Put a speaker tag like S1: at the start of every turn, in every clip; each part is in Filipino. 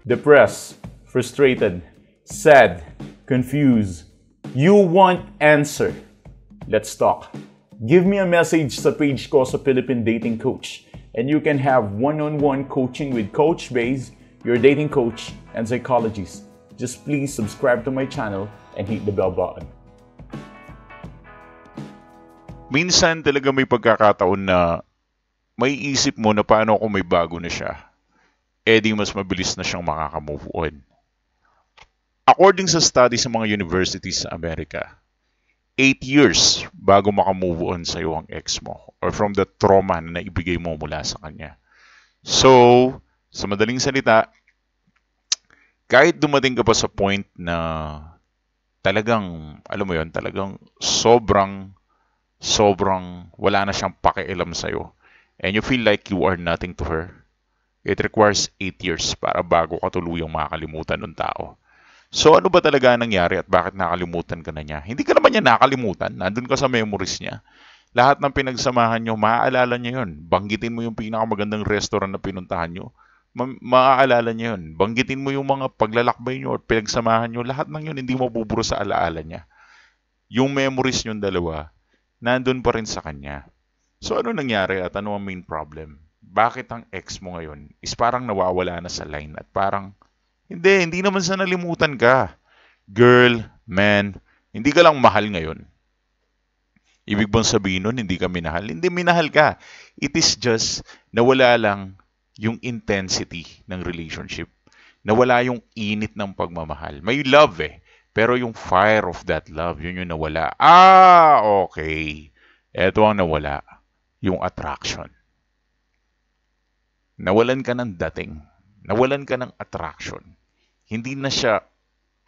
S1: Depressed, frustrated, sad, confused. You want answer. Let's talk. Give me a message sa page ko sa Philippine Dating Coach and you can have one-on-one coaching with Coach Baze, your dating coach and psychologist. Just please subscribe to my channel and hit the bell button.
S2: Minsan talaga may pagkakataon na may isip mo na paano kung may bago na siya, di mas mabilis na siyang makaka-move on. According sa study sa mga universities sa Amerika, 8 years bago maka-move on sa iyo ang ex mo or from the trauma na naibigay mo mula sa kanya. So, sa madaling salita, kahit dumating ka pa sa point na talagang, alam mo yon, talagang sobrang wala na siyang pakialam sa'yo and you feel like you are nothing to her, it requires 8 years para bago ka tuluyang makakalimutan ng tao. So ano ba talaga nangyari at bakit nakalimutan ka na niya? Hindi ka naman niya nakalimutan, nandun ka sa memories niya. Lahat ng pinagsamahan nyo, maaalala niya yun. Banggitin mo yung pinakamagandang restaurant na pinuntahan nyo, maaalala niya yun. Banggitin mo yung mga paglalakbay nyo or pinagsamahan nyo, lahat ng yun hindi mabuburo sa alaala niya. Yung memories nyo dalawa, nandun pa rin sa kanya. So ano nangyari at ano ang main problem? Bakit ang ex mo ngayon is parang nawawala na sa line at parang hindi naman sa nalimutan ka. Girl, man, hindi ka lang mahal ngayon. Ibig bang sabihin nun, hindi ka minahal? Hindi, minahal ka. It is just nawala lang yung intensity ng relationship. Nawala yung init ng pagmamahal. May love pero yung fire of that love, yun yung nawala. Okay. Eto ang nawala. Yung attraction. Nawalan ka ng dating. Nawalan ka ng attraction. Hindi na siya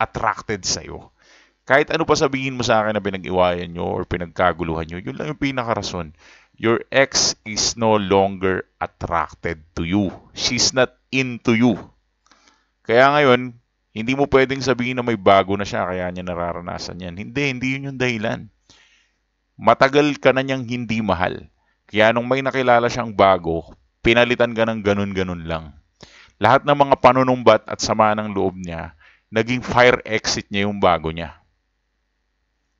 S2: attracted sa'yo. Kahit ano pa sabihin mo sa akin na pinag-iwayan nyo or pinagkaguluhan nyo, yun lang yung pinakarason. Your ex is no longer attracted to you. She's not into you. Kaya ngayon, hindi mo pwedeng sabihin na may bago na siya kaya niya nararanasan yan. Hindi yun yung dahilan. Matagal ka na niyang hindi mahal. Kaya nung may nakilala siyang bago, pinalitan ka ng ganun-ganun lang. Lahat ng mga panunumbat at sama ng loob niya, naging fire exit niya yung bago niya.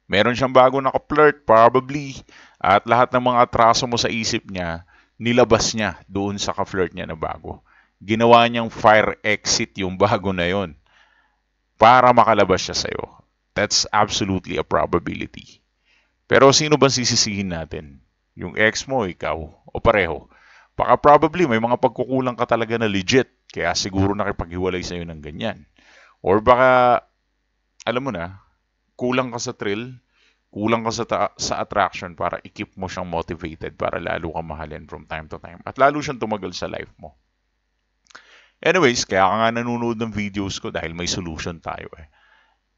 S2: Meron siyang bago naka-flirt, probably. At lahat ng mga atraso mo sa isip niya, nilabas niya doon sa ka-flirt niya na bago. Ginawa niyang fire exit yung bago na yon para makalabas siya sa'yo. That's absolutely a probability. Pero sino bang sisisihin natin? Yung ex mo, ikaw, o pareho? Baka probably may mga pagkukulang ka talaga na legit, kaya siguro nakipaghiwalay sa'yo ng ganyan. Or baka, alam mo na, kulang ka sa thrill, kulang ka sa attraction para i-keep mo siyang motivated para lalo ka mahalin from time to time at lalo siyang tumagal sa life mo. Anyways, kaya ka nga nanonood ng videos ko dahil may solution tayo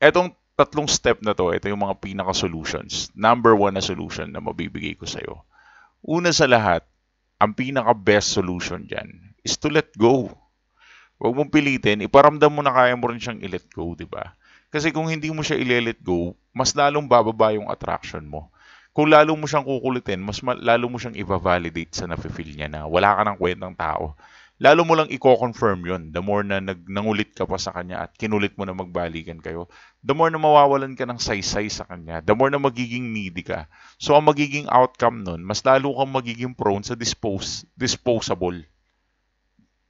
S2: Etong tatlong step na to, ito yung mga pinaka-solutions. Number 1 na solution na mabibigay ko sa'yo. Una sa lahat, ang pinaka-best solution dyan is to let go. Huwag mong pilitin, iparamdam mo na kaya mo rin siyang i-let go, di ba? Kasi kung hindi mo siya i-let go, mas lalong bababa yung attraction mo. Kung lalo mo siyang kukulitin, mas lalo mo siyang i-validate sa nafe-feel niya na wala ka ng kwentang tao. Lalo mo lang i-confirm yun. The more na nangulit ka pa sa kanya at kinulit mo na magbalikan kayo, the more na mawawalan ka ng saysay sa kanya, the more na magiging needy ka. So, ang magiging outcome nun, mas lalo kang magiging prone sa disposable.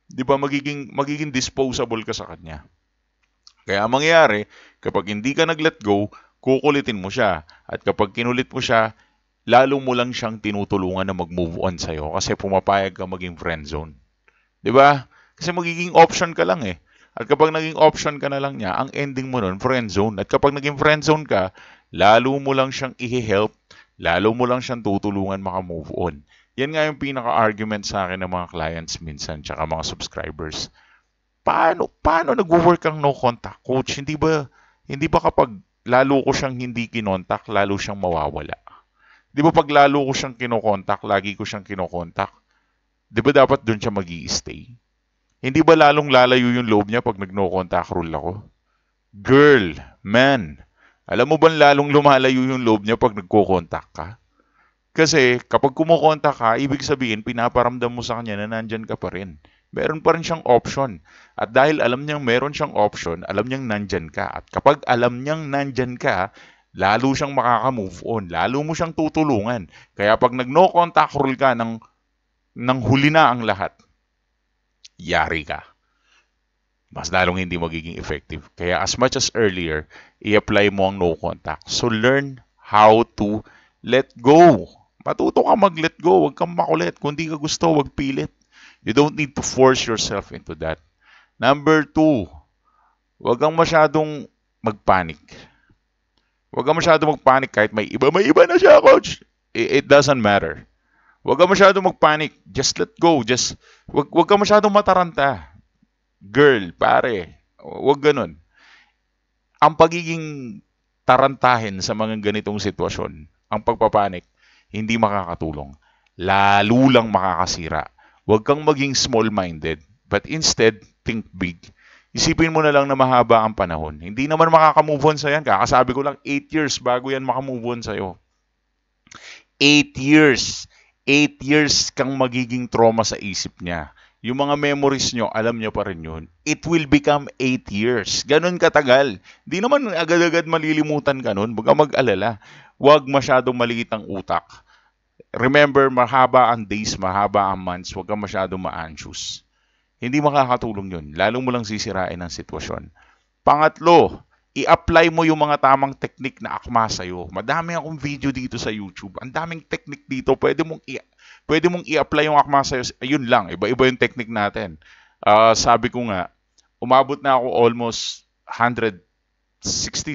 S2: Di ba? Magiging disposable ka sa kanya. Kaya ang mangyayari, kapag hindi ka nag-let go, kukulitin mo siya. At kapag kinulit mo siya, lalo mo lang siyang tinutulungan na mag-move on sa'yo kasi pumapayag ka maging friend zone. Diba? Kasi magiging option ka lang At kapag naging option ka na lang niya, ang ending mo nun, friend zone. At kapag naging friend zone ka, lalo mo lang siyang i-help, lalo mo lang siyang tutulungan maka-move on. Yan nga yung pinaka-argument sa akin ng mga clients minsan, tsaka mga subscribers. Paano nag-work ang no contact coach? Hindi ba kapag lalo ko siyang hindi kinontak, lalo siyang mawawala? Di ba pag lalo ko siyang kinokontak, lagi ko siyang kinokontak, di ba dapat doon siya mag-i-stay? Hindi ba lalong lalayo yung loob niya pag nag-no contact rule ako? Girl, man, alam mo ba lalong lumalayo yung loob niya pag nagko-contact ka? Kasi kapag kumukontak ka, ibig sabihin pinaparamdam mo sa kanya na nandyan ka pa rin. meron pa rin siyang option. At dahil alam niyang meron siyang option, alam niyang nandyan ka. At kapag alam niyang nandyan ka, lalo siyang makaka-move on. Lalo mo siyang tutulungan. Kaya pag nag-no contact rule ka ng huli na ang lahat, yari ka. Mas lalong hindi magiging effective. Kaya as much as earlier, i-apply mo ang no contact. So learn how to let go. Matuto ka mag-let go. Huwag kang makulit. Kung di ka gusto, huwag pilit. You don't need to force yourself into that. Number 2, huwag kang masyadong magpanik. Huwag kang masyadong magpanik kahit may iba na siya, coach. It doesn't matter. Huwag kang masyadong magpanik. Just let go. Huwag kang masyadong mataranta. Girl, pare, huwag ganun. Ang pagiging tarantahin sa mga ganitong sitwasyon, ang pagpapanik, hindi makakatulong. Lalo lang makakasira. Huwag kang maging small-minded, but instead, think big. Isipin mo na lang na mahaba ang panahon. Hindi naman makaka-move on sa yan. Kakasabi ko lang, 8 years bago yan makamove on sa'yo. 8 years. 8 years kang magiging trauma sa isip niya. Yung mga memories nyo, alam nyo pa rin yun. It will become 8 years. Ganun katagal. Di naman agad-agad malilimutan ka nun. Huwag kang mag-alala. Huwag masyadong maliit ang utak. Remember, mahaba ang days, mahaba ang months. Huwag kang masyadong ma-anxious. Hindi makakatulong yun. Lalo mo lang sisirain ang sitwasyon. Pangatlo, i-apply mo yung mga tamang technique na akma sa'yo. Madami akong video dito sa YouTube. Ang daming technique dito. Pwede mong i-apply yung akma sa'yo. Ayun lang. Iba-iba yung technique natin. Sabi ko nga, umabot na ako almost 160,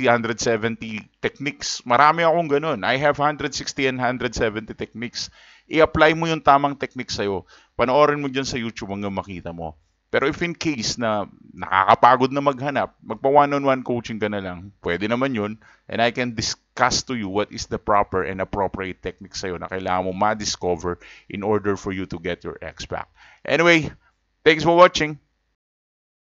S2: 170 techniques. Marami akong ganun. I have 160 and 170 techniques. I-apply mo yung tamang technique sa'yo. Panoorin mo dyan sa YouTube hanggang makita mo. Pero if in case na nakakapagod na maghanap, magpa one-on-one coaching ka na lang, pwede naman yun. And I can discuss to you what is the proper and appropriate technique sa'yo na kailangan mo ma-discover in order for you to get your ex back. Anyway, thanks for watching.